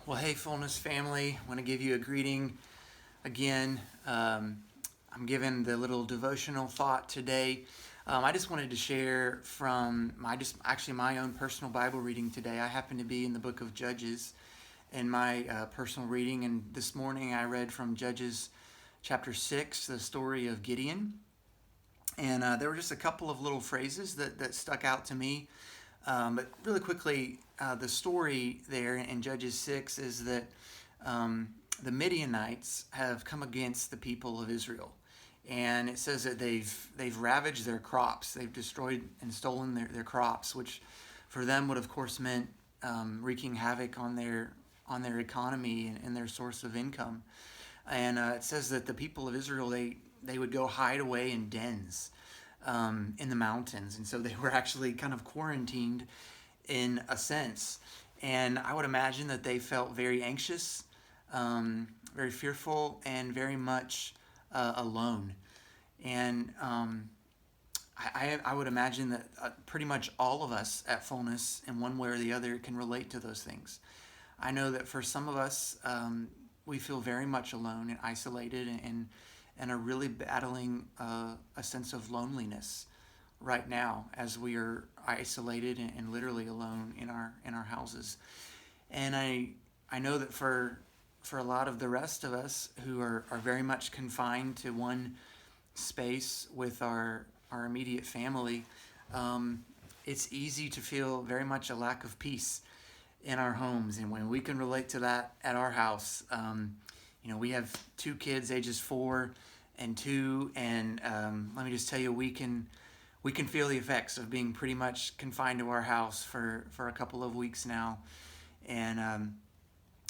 Well, hey, Fullness family, I want to give you a greeting again. I'm giving the little devotional thought today. I just wanted to share from my own personal Bible reading today. I happen to be in the book of Judges in my personal reading, and this morning I read from Judges chapter 6, the story of Gideon. And there were just a couple of little phrases that stuck out to me. But really quickly, the story there in Judges 6 is that the Midianites have come against the people of Israel. And it says that they've ravaged their crops. They've destroyed and stolen their crops, which for them would, of course, meant wreaking havoc on their economy and their source of income. And it says that the people of Israel, they would go hide away in dens in the mountains. And so they were actually kind of quarantined in a sense. And I would imagine that they felt very anxious, very fearful, and very much alone. And I would imagine that pretty much all of us at Fullness, in one way or the other, can relate to those things. I know that for some of us, we feel very much alone and isolated and are really battling a sense of loneliness right now as we are isolated and literally alone in our houses. And I know that for a lot of the rest of us who are very much confined to one space with our immediate family, it's easy to feel very much a lack of peace in our homes. And when we can relate to that at our house, we have two kids, ages 4 and 2, and let me just tell you, we can feel the effects of being pretty much confined to our house for a couple of weeks now, and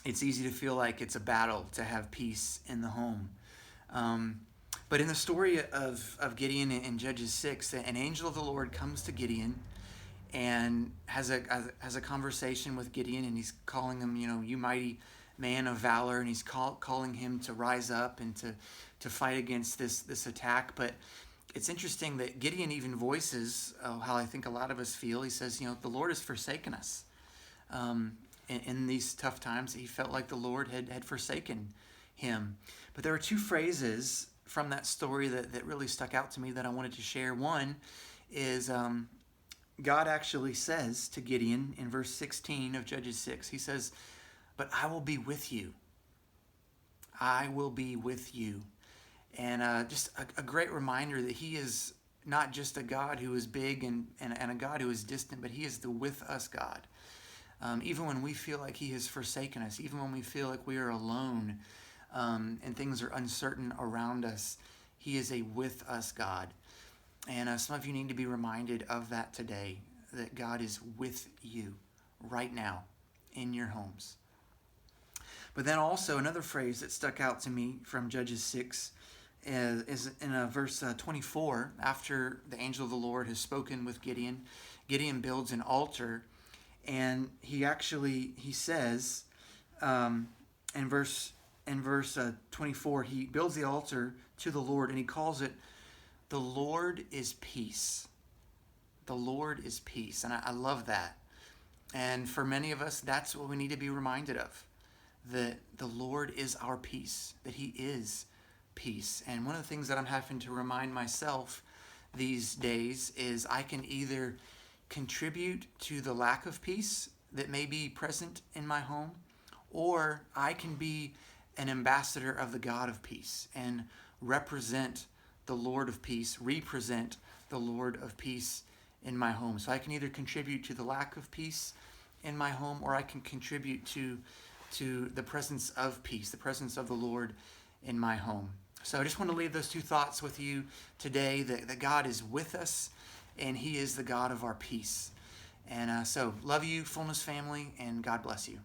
it's easy to feel like it's a battle to have peace in the home. But in the story of Gideon in Judges 6, an angel of the Lord comes to Gideon and has a conversation with Gideon, and he's calling him, you mighty man of valor, and he's calling him to rise up and to fight against this attack. But it's interesting that Gideon even voices how I think a lot of us feel. He says, the Lord has forsaken us. In these tough times, he felt like the Lord had forsaken him. But there are two phrases from that story that really stuck out to me that I wanted to share. One is God actually says to Gideon in verse 16 of Judges 6, he says, "But I will be with you. I will be with you." And just a great reminder that he is not just a God who is big and a God who is distant, but he is the with us God. Even when we feel like he has forsaken us, even when we feel like we are alone and things are uncertain around us, he is a with us God. And some of you need to be reminded of that today, that God is with you right now in your homes. But then also another phrase that stuck out to me from Judges 6 is in verse 24. After the angel of the Lord has spoken with Gideon, Gideon builds an altar, and he says in verse 24, he builds the altar to the Lord, and he calls it, "The Lord is peace." The Lord is peace. And I love that. And for many of us, that's what we need to be reminded of, that the Lord is our peace, that he is peace. And one of the things that I'm having to remind myself these days is I can either contribute to the lack of peace that may be present in my home, or I can be an ambassador of the God of peace and represent the Lord of peace, represent the Lord of peace in my home. So I can either contribute to the lack of peace in my home, or I can contribute to the presence of peace, the presence of the Lord in my home. So I just want to leave those two thoughts with you today, that God is with us and he is the God of our peace. And so love you, Fullness family, and God bless you.